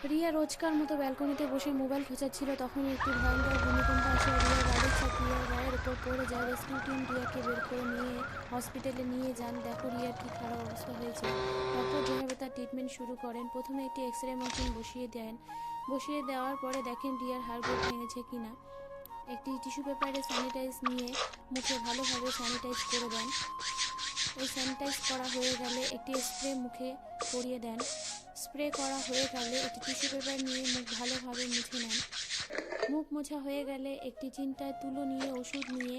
রিয়া রোজকার মতো ব্যালকনিতে বসে মোবাইল খোঁচাচ্ছিল, তখনই একটি ভয়ঙ্কর ভূমিকম্প আসে। রিয়ার বাড়ির ছাদ রিয়ার গায়ের উপর পড়ে যায়। রেস্কিউ টিম রিয়াকে বের করে নিয়ে হসপিটালে নিয়ে যান। দেখো রিয়ার কি খারাপ অবস্থা হয়েছে। ডক্টর যেভাবে তার ট্রিটমেন্ট শুরু করেন, প্রথমে একটি এক্স রে মেশিন বসিয়ে দেওয়ার পরে দেখেন রিয়ার হাড়গোড় ভেঙেছে কিনা। একটি টিস্যু পেপারে স্যানিটাইজ নিয়ে মুখে ভালোভাবে স্যানিটাইজ করে দেন। এই স্যানিটাইজ করা হয়ে গেলে একটি স্প্রে মুখে করিয়ে দেন। স্প্রে করা হয়ে গেলে একটি টিস্যু পেপার নিয়ে মুখ ভালোভাবে মুছে নেন। মুখ মোছা হয়ে গেলে একটি চিন্তায় তুলো নিয়ে ওষুধ নিয়ে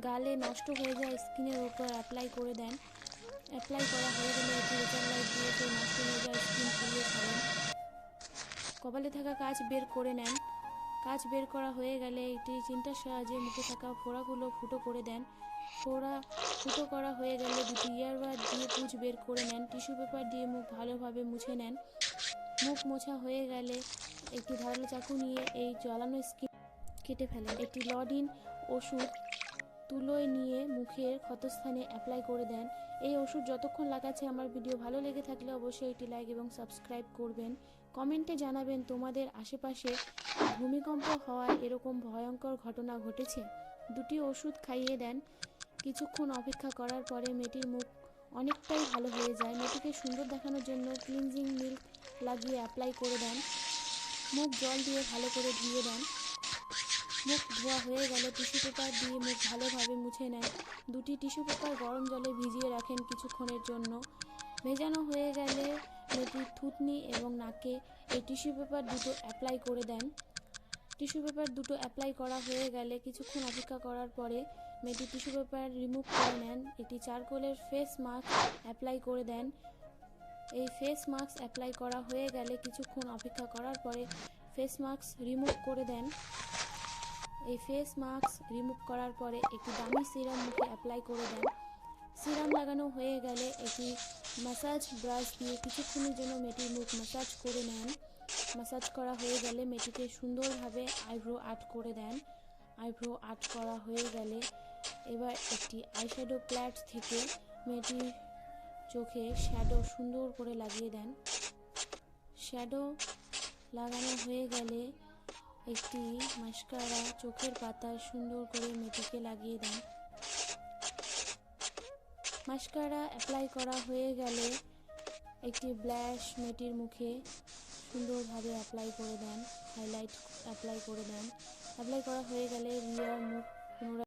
গালে নষ্ট হয়ে যাওয়া স্কিনের উপর অ্যাপ্লাই করে দেন। অ্যাপ্লাই করা হয়ে গেলে একটি লেজার লাইট দিয়ে সেই নষ্ট হয়ে যাওয়া স্কিন পুড়িয়ে ছাড়েন। কপালে থাকা কাজ বের করে নেন। কাজ বের করা হয়ে গেলে একটি চিন্তার সাহায্যে মুখে থাকা ফোড়াগুলো ফুটো করে দেন। ফুটো করা হয়ে গেলে দুটি ইয়ারবাড দিয়ে পুঁজ বের করে নেন। টিস্যু পেপার দিয়ে মুখ ভালোভাবে মুছে নেন। মুখ মোছা হয়ে গেলে একটি ধারালো চাকু নিয়ে এই জ্বালানো স্কিন কেটে ফেলেন। একটি লডিন ওষুধ তুলোয় নিয়ে মুখের ক্ষতস্থানে অ্যাপ্লাই করে দেন। এই ওষুধ যতক্ষণ লাগাচ্ছে। আমার ভিডিও ভালো লেগে থাকলে অবশ্যই একটি লাইক এবং সাবস্ক্রাইব করবেন। কমেন্টে জানাবেন তোমাদের আশেপাশে ভূমিকম্প হওয়ায় এরকম ভয়ঙ্কর ঘটনা ঘটেছে। দুটি ওষুধ খাইয়ে দেন। কিছুক্ষণ অপেক্ষা করার পরে মেয়েটির মুখ অনেকটাই ভালো হয়ে যায়। মেয়েটিকে সুন্দর দেখানোর জন্য ক্লিনজিং মিল্ক লাগিয়ে অ্যাপ্লাই করে দেন। মুখ জল দিয়ে ভালো করে ধুয়ে দেন। মুখ ধোয়া হয়ে গেলে টিস্যু পেপার দিয়ে মুখ ভালোভাবে মুছে নেন। দুটি টিস্যু পেপার গরম জলে ভিজিয়ে রাখেন কিছুক্ষণের জন্য। ভেজানো হয়ে গেলে মেয়েটির থুতনি এবং নাকে এই টিস্যু পেপার দুটো অ্যাপ্লাই করে দেন। টিস্যু পেপার দুটো অ্যাপ্লাই করা হয়ে গেলে কিছুক্ষণ অপেক্ষা করার পরে মেয়েটি টিস্যু পেপার রিমুভ করে নেন। একটি চারকোলের ফেস মাস্ক অ্যাপ্লাই করে দেন। এই ফেস মাস্ক অ্যাপ্লাই করা হয়ে গেলে কিছুক্ষণ অপেক্ষা করার পরে ফেস মাস্ক রিমুভ করে দেন। এই ফেস মাস্ক রিমুভ করার পরে একটি দামি সিরাম মুখে অ্যাপ্লাই করে দেন। সিরাম লাগানো হয়ে গেলে একটি ম্যাসাজ ব্রাশ দিয়ে কিছুক্ষণের জন্য মেয়েটির মুখ ম্যাসাজ করে নেন। ম্যাসাজ করা হয়ে গেলে মেয়েটিকে সুন্দরভাবে আইব্রো আর্ট করে দেন। আইব্রো আর্ট করা হয়ে গেলে এবার একটি আইশ্যাডো প্যালেট থেকে মেয়েটির চোখে শ্যাডো সুন্দর করে লাগিয়ে দেন। শ্যাডো লাগানো হয়ে গেলে একটি মাস্কারা চোখের পাতায় সুন্দর করে মেয়েটিকে লাগিয়ে দেন। মাস্কারা অ্যাপ্লাই করা হয়ে গেলে একটি ব্লাশ মেয়েটির মুখে সুন্দরভাবে অ্যাপ্লাই করে দেন। হাইলাইট অ্যাপ্লাই করে দেন। অ্যাপ্লাই করা হয়ে গেলে রিয়ার মুখ পুনরায়